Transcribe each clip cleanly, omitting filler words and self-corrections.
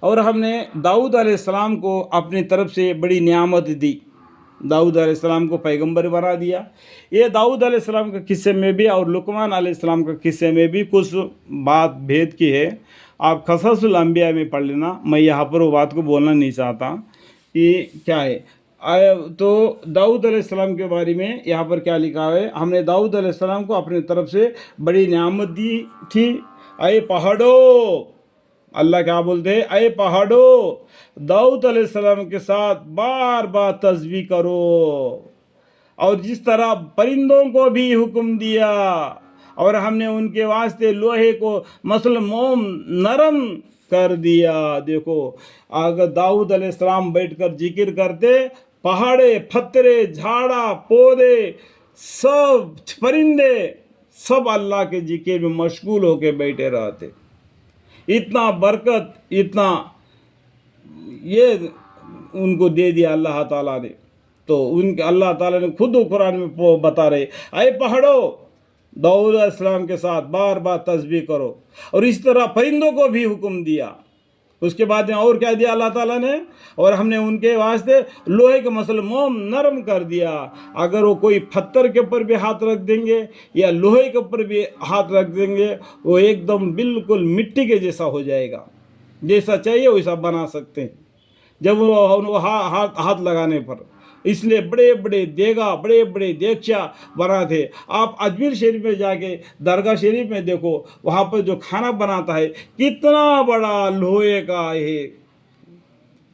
اور ہم نے داؤد علیہ السلام کو اپنی طرف سے بڑی نعمت دی، داؤد علیہ السلام کو پیغمبر بنا دیا۔ یہ داؤد علیہ السلام کے قصے میں بھی اور لقمان علیہ السلام کے قصے میں بھی کچھ بات بھید کی ہے، آپ قصص الانبیاء میں پڑھ لینا، میں یہاں پر وہ بات کو بولنا نہیں چاہتا کہ کیا ہے۔ تو داؤد علیہ السلام کے بارے میں یہاں پر کیا لکھا ہے، ہم نے داؤد علیہ السلام کو اپنی طرف سے بڑی نعمت دی تھی۔ اے پہاڑو، اللہ کیا بولتے ہیں، اے پہاڑو داؤد علیہ السلام کے ساتھ بار بار تسبیح کرو، اور جس طرح پرندوں کو بھی حکم دیا، اور ہم نے ان کے واسطے لوہے کو مثل موم نرم کر دیا۔ دیکھو اگر داؤد علیہ السلام بیٹھ کر ذکر کرتے، پہاڑے، پتھرے، جھاڑا، پودے، سب پرندے سب اللہ کے ذکر میں مشغول ہو کے بیٹھے رہتے۔ اتنا برکت، اتنا یہ ان کو دے دیا اللہ تعالیٰ نے۔ تو ان کے اللہ تعالیٰ نے خود قرآن میں بتا رہے، اے پہاڑو داؤد علیہ السلام کے ساتھ بار بار تسبیح کرو، اور اس طرح پرندوں کو بھی حکم دیا۔ اس کے بعد میں اور کیا دیا اللہ تعالیٰ نے، اور ہم نے ان کے واسطے لوہے کے مثل موم نرم کر دیا۔ اگر وہ کوئی پتھر کے اوپر بھی ہاتھ رکھ دیں گے یا لوہے کے اوپر بھی ہاتھ رکھ دیں گے، وہ ایک دم بالکل مٹی کے جیسا ہو جائے گا، جیسا چاہیے ویسا بنا سکتے ہیں جب وہ ہاتھ لگانے پر۔ اس لیے بڑے بڑے دیگا، بڑے بڑے دیگچا بنا تھے۔ آپ اجمیر شریف میں جا کے درگاہ شریف میں دیکھو، وہاں پر جو کھانا بناتا ہے کتنا بڑا لوہے کا ہے،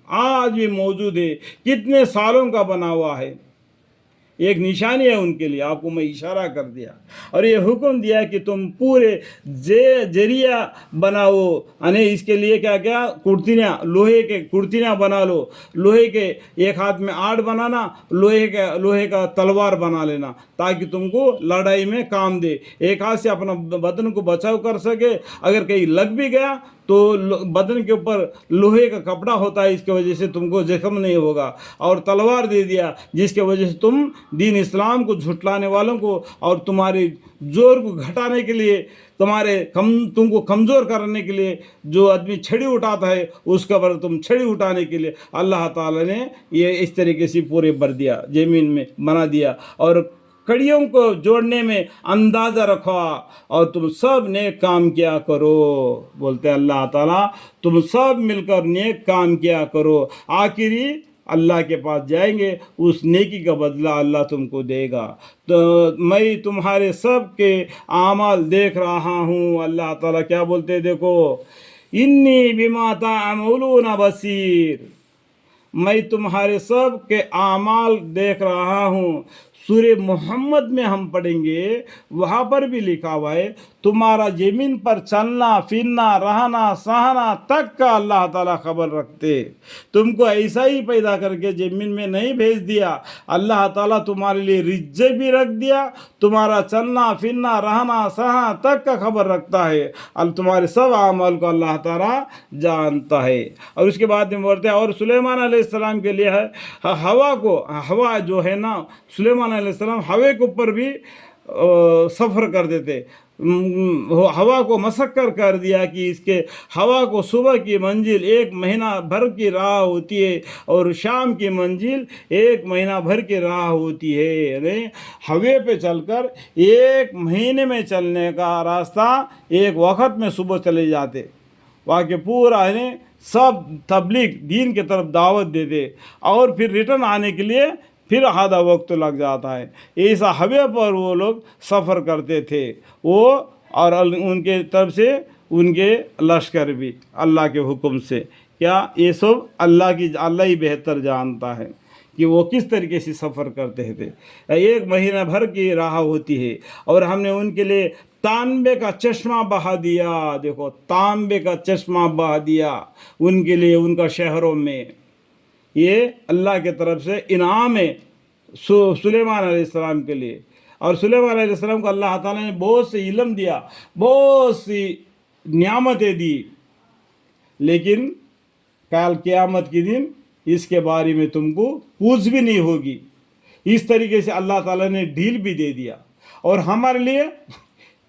آج بھی موجود ہے، کتنے سالوں کا بنا ہوا ہے، ایک نشانی ہے ان کے لیے۔ آپ کو میں اشارہ کر دیا، اور یہ حکم دیا کہ تم پورے ذریعہ بناؤ، یعنی اس کے لیے کیا کیا کرتیاں، لوہے کے کرتیاں بنا لو، لوہے کے ایک ہاتھ میں آڑ بنانا، لوہے کا تلوار بنا لینا، تاکہ تم کو لڑائی میں کام دے، ایک ہاتھ سے اپنا بدن کو بچاؤ کر سکے، اگر کہیں لگ بھی گیا تو بدن کے اوپر لوہے کا کپڑا ہوتا ہے، اس کی وجہ سے تم کو زخم نہیں ہوگا، اور تلوار دے دیا جس کی وجہ سے تم دین اسلام کو جھٹلانے والوں کو اور تمہارے زور کو گھٹانے کے لیے، تم کو کمزور کرنے کے لیے، جو آدمی چھڑی اٹھاتا ہے اس کا پر تم چھڑی اٹھانے کے لیے اللہ تعالیٰ نے یہ اس طریقے سے پورے بھر دیا، زمین میں بنا دیا، اور کڑیوں کو جوڑنے میں اندازہ رکھا، اور تم سب نیک کام کیا کرو، بولتے اللہ تعالیٰ تم سب مل کر نیک کام کیا کرو، آخری اللہ کے پاس جائیں گے، اس نیکی کا بدلہ اللہ تم کو دے گا۔ تو میں تمہارے سب کے اعمال دیکھ رہا ہوں، اللہ تعالیٰ کیا بولتے دیکھو، انی بما تعملون بصیر، میں تمہارے سب کے اعمال دیکھ رہا ہوں۔ سورہ محمد میں ہم پڑھیں گے، وہاں پر بھی لکھا ہوا ہے تمہارا زمین پر چلنا پھرنا رہنا سہنا تک کا اللہ تعالیٰ خبر رکھتے۔ تم کو ایسا ہی پیدا کر کے زمین میں نہیں بھیج دیا، اللہ تعالیٰ تمہارے لیے رزق بھی رکھ دیا، تمہارا چلنا پھرنا رہنا سہنا تک کا خبر رکھتا ہے، تمہارے سب اعمال کو اللہ تعالیٰ جانتا ہے۔ اور اس کے بعد میں بولتے ہیں، اور سلیمان علیہ السلام کے لیے ہے ہوا جو ہے نا، سلیمان علیہ السلام ہوے کے اوپر بھی سفر کرتے تھے، ہوا کو مسخر کر دیا کہ اس کے ہوا کو صبح کی منزل 1 مہینہ بھر کی راہ ہوتی ہے، اور شام کی منزل 1 مہینہ بھر کی راہ ہوتی ہے، یعنی ہوے پہ چل کر 1 مہینے میں چلنے کا راستہ 1 وقت میں صبح چلے جاتے، وہاں کے پورا ہے سب تبلیغ دین کی طرف دعوت دیتے، اور پھر ریٹرن آنے کے لیے پھر آدھا وقت لگ جاتا ہے۔ ایسا ہوے پر وہ لوگ سفر کرتے تھے، وہ اور ان کے طرف سے ان کے لشکر بھی اللہ کے حکم سے۔ کیا یہ سب اللہ ہی بہتر جانتا ہے کہ وہ کس طریقے سے سفر کرتے تھے۔ 1 مہینہ بھر کی راہ ہوتی ہے، اور ہم نے ان کے لیے تانبے کا چشمہ بہا دیا، دیکھو تانبے کا چشمہ بہا دیا ان کے لیے ان کا شہروں میں، یہ اللہ کے طرف سے انعام ہے سلیمان علیہ السلام کے لیے۔ اور سلیمان علیہ السلام کو اللہ تعالیٰ نے بہت سے علم دیا، بہت سی نعمتیں دی، لیکن کل قیامت کے دن اس کے بارے میں تم کو پوچھ بھی نہیں ہوگی۔ اس طریقے سے اللہ تعالیٰ نے ڈھیل بھی دے دیا، اور ہمارے لیے